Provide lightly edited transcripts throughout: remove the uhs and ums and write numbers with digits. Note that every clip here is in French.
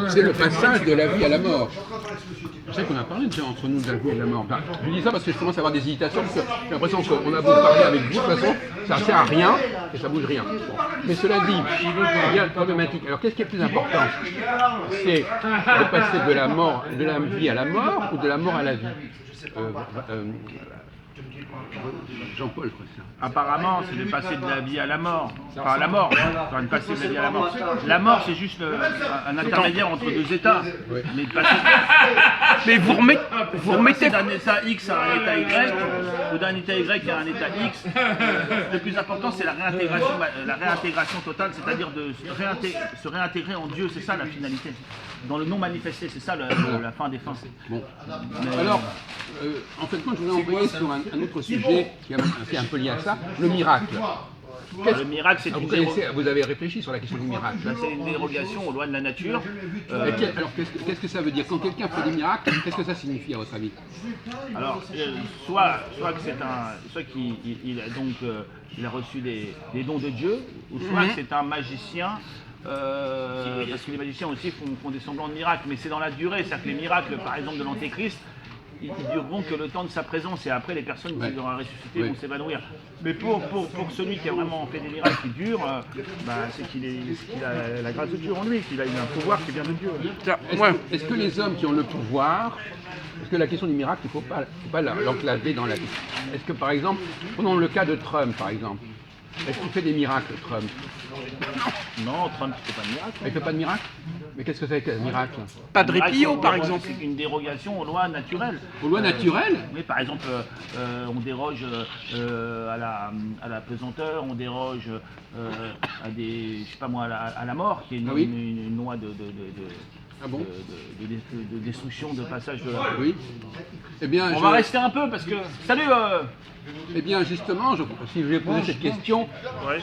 C'est le passage de la vie à la mort. Je sais qu'on a parlé déjà entre nous de la vie et de la mort. Enfin, je dis ça parce que je commence à avoir des hésitations, parce que j'ai l'impression qu'on a beau parler avec vous, de toute façon, ça ne sert à rien et ça ne bouge rien. Bon. Mais cela dit, il y a une problématique. Alors qu'est-ce qui est plus important? C'est de passer de la mort, de la vie à la mort ou de la mort à la vie? Jean-Paul, je crois que c'est ça. Apparemment, c'est de passer de la vie à la mort. Enfin, à la mort. Enfin, de passer de la vie à la mort. La mort, c'est juste un intermédiaire entre deux états. Oui. Mais, de passer... Mais vous remettez d'un état X à un état Y, ou d'un état Y à un état X, le plus important, c'est la réintégration totale, c'est-à-dire de se réintégrer en Dieu. C'est ça la finalité. Dans le non manifesté, c'est ça la fin des fins. Bon. Alors, en fait, moi, je voulais envoyer sur un autre sujet qui est un peu lié à ça, le miracle. Le miracle, c'est Vous avez réfléchi sur la question du miracle. C'est une dérogation aux lois de la nature. Alors, qu'est-ce que ça veut dire? Quand quelqu'un fait des miracles, qu'est-ce que ça signifie à votre avis? Alors, soit qu'il a donc il a reçu des dons de Dieu, ou soit que c'est un magicien. Parce que les magiciens aussi font des semblants de miracles, mais c'est dans la durée. C'est-à-dire que les miracles, par exemple, de l'Antéchrist, ils dureront que le temps de sa présence, et après les personnes qui vont ressusciter vont s'évanouir. Mais pour celui qui a vraiment fait des miracles qui durent, c'est qu'il a la grâce de Dieu en lui, qu'il a un pouvoir qui vient de Dieu. Est-ce que les hommes qui ont le pouvoir, parce que la question du miracle, il ne faut pas l'enclaver dans la question. Est-ce que par exemple, prenons le cas de Trump par exemple, est-ce qu'il fait des miracles, Trump? Non, Trump ne fait pas de miracle. Il ne fait pas de miracle? Mais qu'est-ce que c'est qu'un miracle? Padre Pio, par exemple. C'est une dérogation aux lois naturelles. Aux lois naturelles? Oui, par exemple, on déroge à la pesanteur, on déroge à des, je sais pas moi, à la mort, qui est une loi de destruction, de passage de la... Oui. Eh bien, on va rester un peu parce que... Salut Eh bien, justement, si je vous ai posé cette question,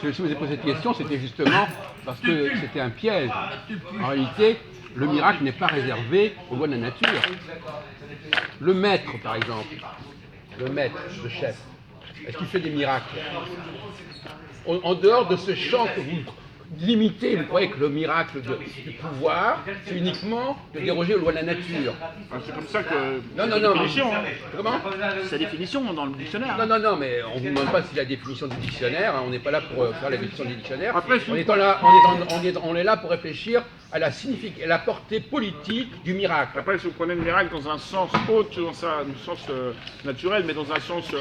si je vous ai posé cette question, c'était justement parce que c'était un piège. En réalité, le miracle n'est pas réservé aux lois de la nature. Le maître, par exemple, le chef, est-ce qu'il fait des miracles? En dehors de ce champ que vous limitez, vous croyez que le miracle du pouvoir, c'est uniquement de déroger aux lois de la nature. C'est comme ça que... Non, définition, Comment? C'est la définition dans le dictionnaire. Non, mais on ne vous demande pas si la définition du dictionnaire, on n'est pas là pour faire la définition du dictionnaire. Après, on est là pour réfléchir à la portée politique du miracle. Après, si vous prenez le miracle dans un sens autre, dans un sens naturel, mais dans un sens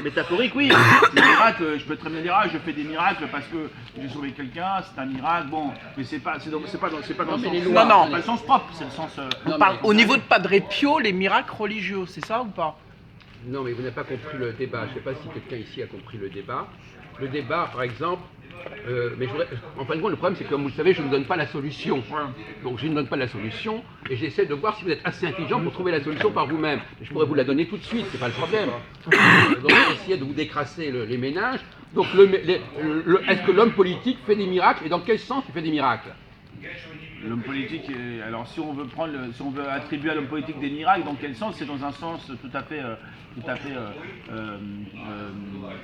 métaphorique, oui. Le miracle, je peux très bien dire, je fais des miracles parce que j'ai sauvé quelqu'un, c'est un miracle, bon, mais c'est pas dans le sens... Non. Pas le sens propre, c'est le sens... Au niveau de Padre Pio, les miracles religieux, c'est ça ou pas? Non, mais vous n'avez pas compris le débat. Je ne sais pas si quelqu'un ici a compris le débat. Le débat, par exemple, en fin de compte, le problème, c'est que, comme vous le savez, je ne vous donne pas la solution. Donc, je ne donne pas la solution et j'essaie de voir si vous êtes assez intelligent pour trouver la solution par vous-même. Je pourrais vous la donner tout de suite, c'est pas le problème. Donc, essayez de vous décrasser les ménages. Donc, est-ce que l'homme politique fait des miracles et dans quel sens il fait des miracles? L'homme politique, alors si on veut attribuer à l'homme politique des miracles, dans quel sens? C'est dans un sens tout à fait,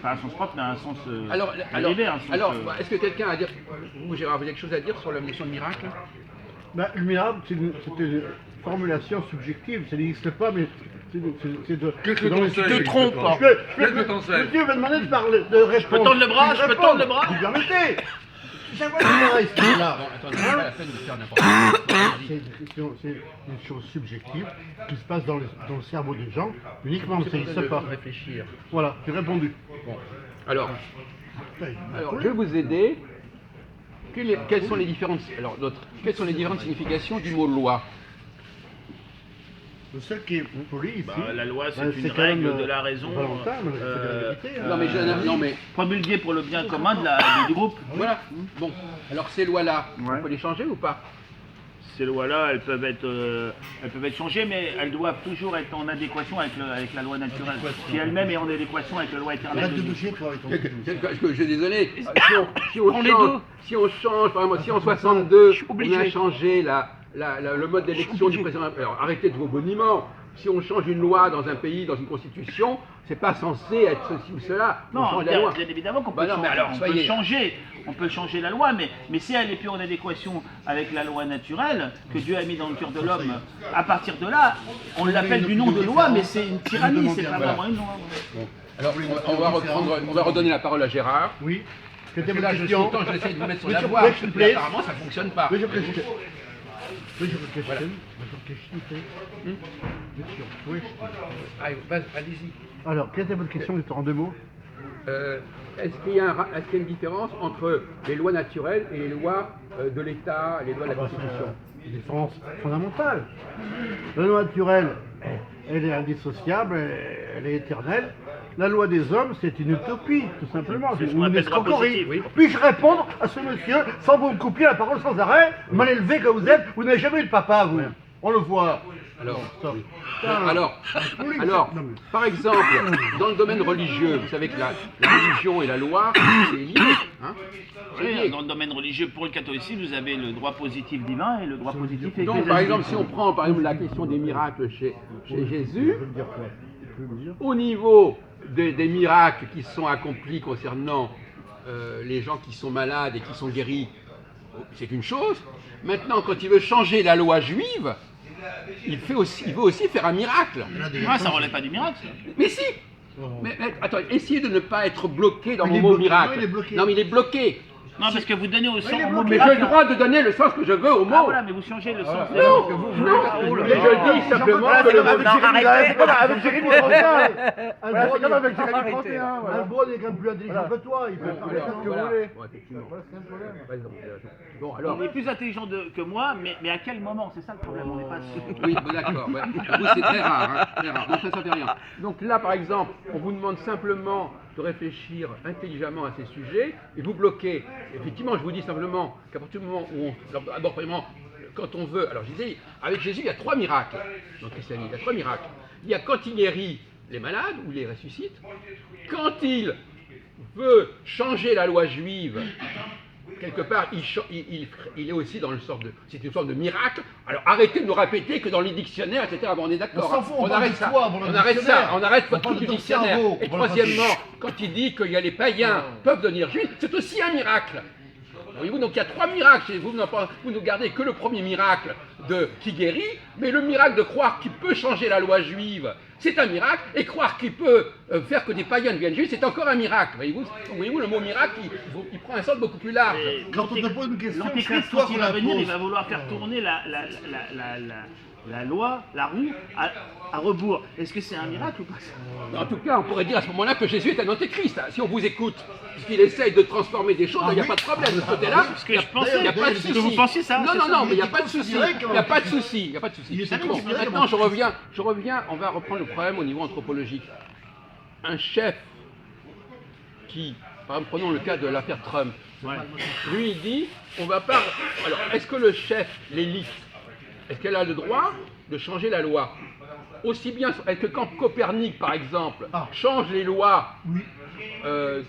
pas un sens propre, mais un sens élevé. Est-ce que quelqu'un a à dire, vous Gérard, vous avez quelque chose à dire sur la notion de miracle? Le miracle, c'est une formulation subjective, ça n'existe pas, mais c'est de... Tu te trompes. Monsieur va demander de parler, de répondre. Je peux tendre le bras, Vous permettez. C'est quoi le miracle là? Attendez, c'est pas la peine de faire n'importe quoi. C'est une chose subjective qui se passe dans le cerveau des gens, uniquement ça n'existe pas. Réfléchir. Voilà, j'ai répondu. Bon. Alors, je vais vous aider. Quelles sont les différentes significations du mot loi? Le seul qui est poli ici, la loi, c'est une règle de la raison promulguée pour le bien commun du groupe. Voilà. Bon, alors ces lois-là, on peut les changer ou pas? Ces lois-là, elles peuvent être changées, mais elles doivent toujours être en adéquation avec la loi naturelle, qui elle-même est en adéquation avec la loi éternelle. arrête de bouger toi avec ton Je suis désolé, si on change, par exemple, si en 62, on a changé le mode d'élection du président, alors arrêtez de vos boniments, si on change une loi dans un pays, dans une constitution, c'est pas censé être ceci ou cela. On Non, change la loi. bien évidemment qu'on Bah peut, non, mais changer, alors, soyez- on peut changer la loi, mais si elle n'est plus en adéquation avec la loi naturelle que Dieu a mis dans le cœur de l'homme, à partir de là, on l'appelle du nom de loi, mais c'est une tyrannie, c'est pas vraiment une loi. Alors, on va redonner la parole à Gérard. Oui. Parce Quelle que est là, votre je question? suis j'essaie de vous mettre sur la Monsieur voie. Question, Mais please. apparemment, ça ne fonctionne pas. Monsieur Question. Monsieur Question. Votre question, c'est Monsieur Question. Allez-y. Alors, quelle était votre question en 2 mots? Est-ce qu'il y a une différence entre les lois naturelles et les lois de l'État, les lois de la Constitution? Une différence fondamentale. La loi naturelle, elle est indissociable, elle est éternelle. La loi des hommes, c'est une utopie, tout simplement. C'est ce une qu'on appelle le droit escroquerie. positif, oui. Puis-je répondre à ce monsieur sans vous me coupiez la parole sans arrêt? Mal élevé que vous êtes, vous n'avez jamais eu de papa, vous. On le voit. Alors, Stop. alors, par exemple, dans le domaine religieux, vous savez que la religion et la loi, c'est lié. Hein, c'est Oui, lié. dans le domaine religieux, pour le catholicisme, vous avez le droit positif divin et le droit positif ecclésiastique. Donc, par exemple, si on prend par exemple la question des miracles chez Jésus, Je veux dire quoi? Je peux me dire. au niveau des miracles qui sont accomplis concernant les gens qui sont malades et qui sont guéris, c'est une chose. Maintenant, quand il veut changer la loi juive, il veut aussi faire un miracle. Moi, ça relève pas du miracle. Ça. Mais si! Mais attends, essayez de ne pas être bloqué dans Il mon est mot bloqué. miracle. Non, il est bloqué. Non, mais il est bloqué. Non, parce que vous donnez au sens il est au mot bloqué. Mais j'ai miracle. le droit de donner le sens que je veux au mot. Ah voilà, mais vous changez le sens. des Non, mots. mais je dis simplement que le mot. Avec Jérémy 31. c'est comme avec Jérémy Jérémy 31. Albron est quand même plus intelligent que toi. Il peut faire ce que vous Voilà. voulez. Bon, effectivement. Voilà, c'est un problème. Par exemple, bon, alors. Il est plus intelligent que moi, mais à quel moment? C'est ça le problème, on n'est pas sûr. Oui, bon, d'accord. Ouais. Vous, c'est très rare. Hein, très rare. Bon, ça fait rien. Donc là, par exemple, on vous demande simplement de réfléchir intelligemment à ces sujets et vous bloquez. Effectivement, je vous dis simplement qu'à partir du moment où on. D'abord, premièrement, quand on veut. Alors, je disais, avec Jésus, il y a 3 miracles. Dans le christianisme, il y a 3 miracles. Il y a quand il guérit les malades ou les ressuscite, quand il veut changer la loi juive. Quelque part, il est aussi dans une sorte de, c'est une sorte de miracle. Alors arrêtez de nous répéter que dans les dictionnaires, etc. Bon, on est d'accord. On s'en fout, on parle arrête de ça. toi, bon, le On arrête dictionnaire. ça. On arrête On votre parle truc de du ton dictionnaire. cerveau. Et On parle troisièmement, quand il dit qu'il y a les païens peuvent devenir juifs, c'est aussi un miracle. Voyez-vous, donc il y a 3 miracles chez vous. Vous ne gardez que le premier miracle qui guérit, mais le miracle de croire qu'il peut changer la loi juive, c'est un miracle, et croire qu'il peut faire que des païens deviennent juifs, c'est encore un miracle. Voyez-vous, le mot miracle, il prend un sens beaucoup plus large. Et Quand on te pose une question, l'Antéchrist, c'est toi quand il qu'on va la venir, pose. il va vouloir faire tourner la loi, la roue, à rebours. Est-ce que c'est un miracle ou pas? En tout cas, on pourrait dire à ce moment-là que Jésus est un antéchrist. Si on vous écoute, puisqu'il essaye de transformer des choses, il n'y a pas de problème. De ce côté-là, C'est ce que je pensais. il n'y a pas de Est-ce que souci. vous pensiez ça? Non, C'est non, ça. non, mais il n'y a pas de souci. Il n'y a pas de souci. Il n'y a pas de Il est souci. très Bon, considéré maintenant, comme je reviens, on va reprendre le problème au niveau anthropologique. Un chef qui, par exemple, prenons le cas de l'affaire Trump, Ouais. lui il dit, on va pas. Alors, est-ce que le chef, l'élite, est-ce qu'elle a le droit de changer la loi? Aussi bien, est-ce que quand Copernic, par exemple, change les lois Oui,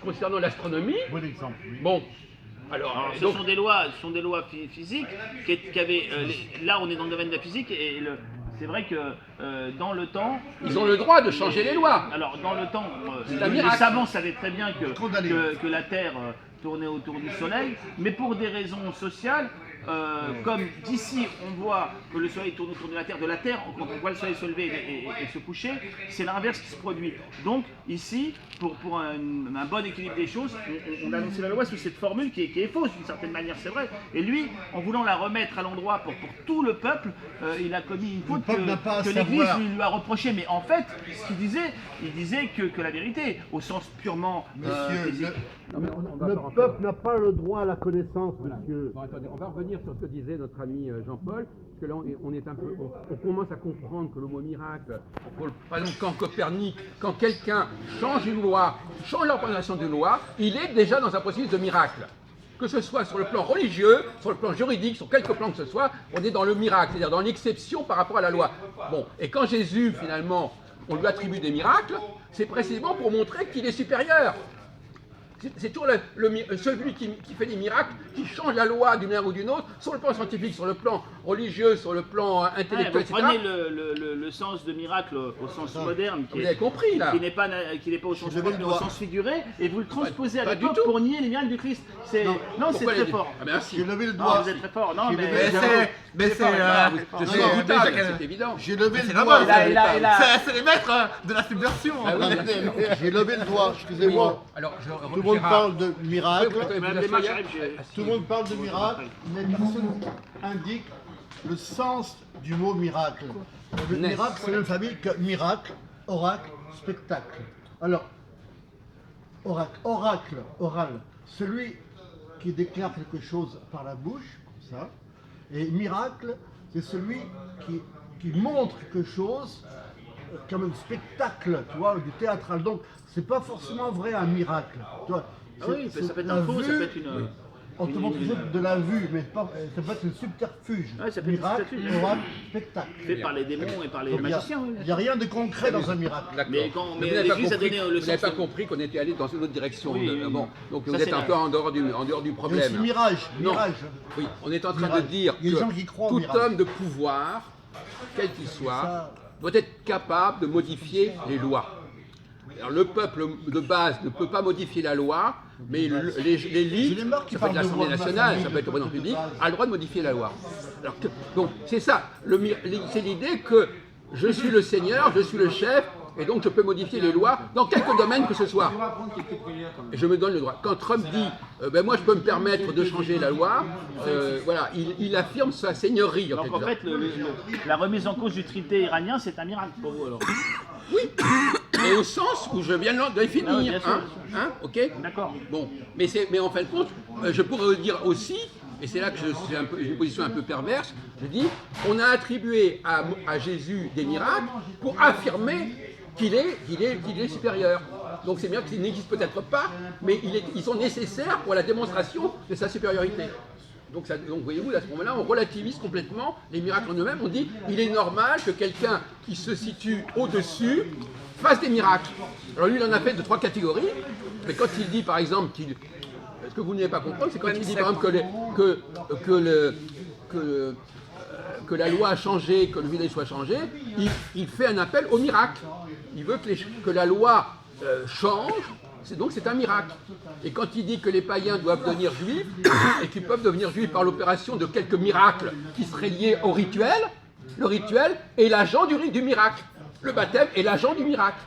concernant l'astronomie, bon exemple. Oui. bon, alors, Alors, ce donc, sont des lois physiques qui avaient. Là, on est dans le domaine de la physique et c'est vrai que dans le temps. ils ont le droit de changer les lois. Alors, dans le temps, C'est un les miracle. savants savaient très bien Condamné. que la Terre tournait autour du Soleil, mais pour des raisons sociales, comme d'ici on voit que le Soleil tourne autour de la Terre, quand on voit le Soleil se lever et se coucher, c'est l'inverse qui se produit. Donc ici, pour un bon équilibre des choses, on a lancé la loi sous cette formule qui est fausse d'une certaine manière, c'est vrai. Et lui, en voulant la remettre à l'endroit pour tout le peuple, il a commis une faute peuple n'a pas à que l'Église savoir. lui a reproché. Mais en fait, ce qu'il disait, il disait que la vérité, au sens purement Monsieur, physique. le peuple n'a pas le droit à la connaissance, monsieur. Bon, attendez, on va revenir sur ce que disait notre ami Jean-Paul, parce que là on est un peu, on commence à comprendre que le mot miracle, par exemple quand Copernic, quand quelqu'un change une loi, change l'organisation d'une loi, il est déjà dans un processus de miracle. Que ce soit sur le plan religieux, sur le plan juridique, sur quelque plan que ce soit, on est dans le miracle, c'est-à-dire dans l'exception par rapport à la loi. Bon, et quand Jésus finalement, on lui attribue des miracles, c'est précisément pour montrer qu'il est supérieur. C'est toujours celui qui fait des miracles, qui change la loi d'une manière ou d'une autre, sur le plan scientifique, sur le plan religieux, sur le plan intellectuel, vous etc. prenez le sens de miracle au sens moderne, Vous avez compris là. qui n'est pas au sens propre, mais au sens figuré, et vous le transposez à Pas du l'époque tout. pour nier les miracles du Christ. C'est Pourquoi très les- fort. Ah ben merci. J'ai levé le Non, doigt. vous êtes très fort. Non, J'ai mais levé le doigt. Mais c'est. Je suis non, redoutable, mais- c'est évident. J'ai levé le C'est doigt. normal, il a- c'est les maîtres de la subversion. Ah oui, bien sûr. J'ai levé le doigt, excusez-moi. Alors, Tout le monde parle de miracle. Madame Desmarches arrive, Tout le monde parle de miracle, mais personne indique le sens du mot miracle. Le Ness. miracle, c'est la même famille que miracle, oracle, spectacle. Alors, oracle, oral, celui qui déclare quelque chose par la bouche, comme ça. Et miracle, c'est celui qui montre quelque chose comme un spectacle, tu vois, du théâtral. Donc, c'est pas forcément vrai un miracle. Tu vois. Ah oui, ça peut être la un faux, ça vue, peut être une. on te montre juste de la vue, mais ça peut être un subterfuge. Ouais, ça peut être un Miracle, subterfuge. oracle, spectacle. Fait par les démons et par les Donc, magiciens. oui. Il n'y a rien de concret dans un miracle. D'accord. Mais vous n'avez l'Église pas a donné compris- le vous n'avez sens. pas compris qu'on était allé dans une autre direction. Oui, oui, oui. Bon, donc Ça, vous êtes c'est un vrai. peu en dehors du Et problème. aussi mirage, Non. mirage. Oui, on est en train Mirage. de dire Il y a des gens que qui croient au tout mirage. homme de pouvoir, quel qu'il soit, Ça- doit être capable de modifier les lois. Alors le peuple de base ne peut pas modifier la loi, mais l'élite, les morts qui ça peut être parlent de l'Assemblée loi de la nationale, famille, ça peut être le président de public, base. a le droit de modifier la loi. Donc c'est ça, c'est l'idée que je suis le Seigneur, je suis le chef, et donc je peux modifier les lois dans quelque domaine que ce soit. Et je me donne le droit. Quand Trump dit ben moi je peux me permettre de changer la loi, voilà, il affirme sa seigneurie. En Donc en quelque sorte. fait, la remise en cause du traité iranien, c'est un miracle pour vous alors. Et au sens où je viens de Ah oui, définir. bien sûr, Hein, ok. D'accord. Bon, mais en fin de compte, je pourrais dire aussi, et c'est là que j'ai une position un peu perverse, je dis, on a attribué à Jésus des miracles pour affirmer qu'il est supérieur. Donc ces miracles qui n'existent peut-être pas, mais ils sont nécessaires pour la démonstration de sa supériorité. Donc voyez-vous, à ce moment-là, on relativise complètement les miracles en eux-mêmes. On dit, il est normal que quelqu'un qui se situe au-dessus fasse des miracles. Alors lui, il en a fait de 3 catégories, mais quand il dit, par exemple, ce que vous n'avez pas compris, c'est quand il dit, par exemple, que la loi a changé, que le judaïsme soit changé, il fait un appel au miracle. Il veut que la loi change, donc c'est un miracle. Et quand il dit que les païens doivent devenir juifs, et qu'ils peuvent devenir juifs par l'opération de quelques miracles qui seraient liés au rituel, le rituel est l'agent du miracle. Le baptême est l'agent du miracle.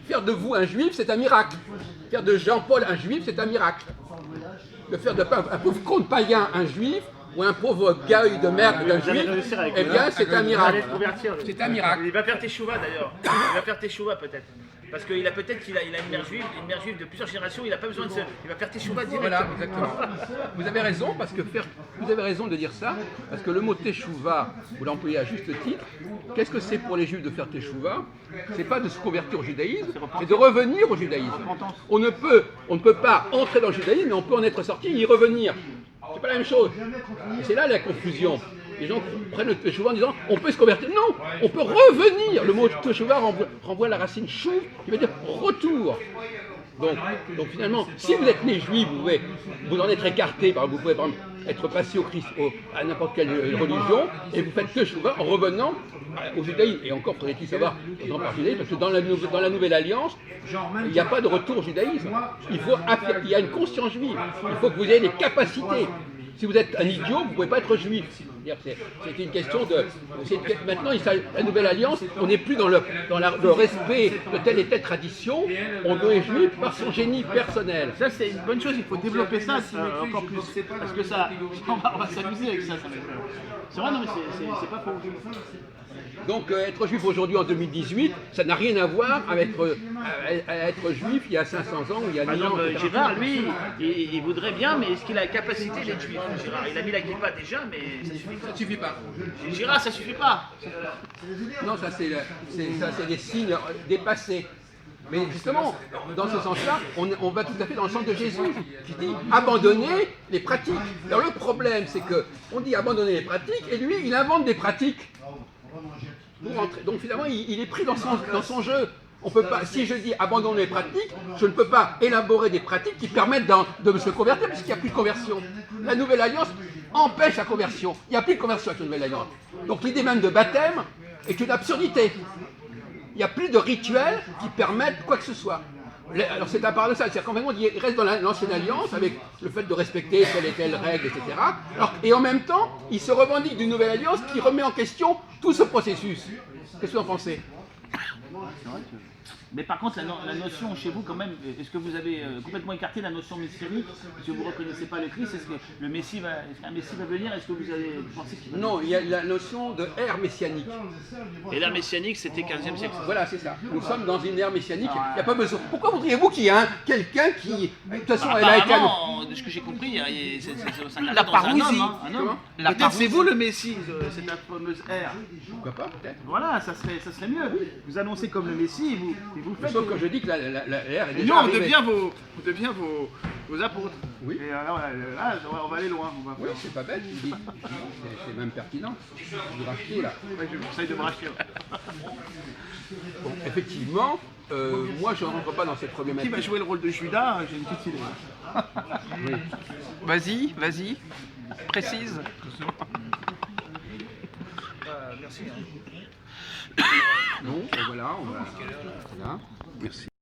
Faire de vous un juif, c'est un miracle. Faire de Jean-Paul un juif, c'est un miracle. De faire de un pauvre con de païen un juif, ou un pauvre gaille de merde d'un juif, eh bien c'est un miracle. C'est un miracle. Il va faire teshuva d'ailleurs. Il va faire teshuva peut-être. Parce qu'il a peut-être qu'il a une mère juive de plusieurs générations, il n'a pas besoin de se. Il va faire teshuva direct. Voilà, exactement. Vous avez raison, vous avez raison de dire ça, parce que le mot teshuva, vous l'employez à juste titre. Qu'est-ce que c'est pour les juifs de faire teshuva? C'est pas de se convertir au judaïsme, c'est de revenir au judaïsme. On ne peut pas entrer dans le judaïsme, mais on peut en être sorti et y revenir. C'est pas la même chose. Et c'est là la confusion. Les gens prennent le teshuva en disant on peut se convertir. Non, on peut revenir. Le mot teshuva renvoie à la racine chou, qui veut dire retour. Donc finalement, si vous êtes né juif, vous en êtes écarté. Vous pouvez par exemple, être passé à n'importe quelle religion et vous faites teshuva en revenant au judaïsme. Et encore faudrait-il savoir par judaïsme, parce que dans la nouvelle alliance, il n'y a pas de retour au judaïsme. Il y a une conscience juive. Il faut que vous ayez des capacités. Si vous êtes un idiot, vous ne pouvez pas être juif. C'est une question de... Maintenant, la Nouvelle Alliance, on n'est plus dans le respect de telle et telle tradition, on est juif par son génie personnel. Ça c'est une bonne chose, il faut développer ça encore plus. Parce que ça, on va s'amuser avec ça. C'est vrai, non mais c'est pas faux. Donc être juif aujourd'hui en 2018, ça n'a rien à voir avec être juif il y a 500 ans ou il y a 1000 ans. Par exemple, Gérard, lui, il voudrait bien, mais est-ce qu'il a la capacité d'être juif, Gérard? Il a mis la kippa déjà, mais ça suffit pas. Ça ne suffit pas. Gérard, ça suffit pas. Non, ça c'est des signes dépassés. Mais justement, dans ce sens-là, on va tout à fait dans le sens de Jésus, qui dit abandonner les pratiques. Alors le problème, c'est qu'on dit abandonner les pratiques, et lui, il invente des pratiques pour entrer. Donc finalement, il est pris dans son jeu. On peut pas, si je dis abandonner les pratiques, je ne peux pas élaborer des pratiques qui permettent de se convertir puisqu'il n'y a plus de conversion. La nouvelle alliance empêche la conversion. Il n'y a plus de conversion avec la nouvelle alliance. Donc l'idée même de baptême est une absurdité. Il n'y a plus de rituels qui permettent quoi que ce soit. Alors c'est un paradoxal, c'est-à-dire qu'en fait, il reste dans l'ancienne alliance avec le fait de respecter telle et telle règle, etc. Et en même temps, il se revendique d'une nouvelle alliance qui remet en question tout ce processus. Qu'est-ce que vous en pensez? Mais par contre, la notion chez vous, quand même, est-ce que vous avez complètement écarté la notion messianique? Est-ce que vous ne reconnaissez pas le Christ? Est-ce que le Messie qu'un Messie va venir? Est-ce que vous avez pensé qu'il va venir? Non, il y a la notion de ère messianique. Et l'ère messianique, c'était 15e siècle. Voilà, c'est ça. Nous sommes dans une ère messianique. Il n'y a pas besoin. Pourquoi voudriez-vous qu'il y ait quelqu'un qui, de toute façon, elle a été Apparemment, de ce que j'ai compris, ça La la parousie, parousie. un homme. La Peut-être c'est parousie. vous le Messie de cette fameuse ère. Pourquoi pas, peut-être. Voilà, ça serait mieux. Vous annoncez comme le Messie et vous faites. Sauf que je dis que l'ère est Et déjà nous, on arrivée. devient vos apôtres. Oui. Et alors là, on va aller loin. On va Oui, faire. c'est pas bête, je dis. C'est même pertinent. Vous rachetez là. Ouais, je vous conseille de me racheter. Bon, effectivement, moi je ne rentre pas dans cette Qui problématique. va jouer le rôle de Judas? J'ai une petite idée. Vas-y, vas-y. Précise. Merci. Non, et voilà, on va. Voilà. Merci.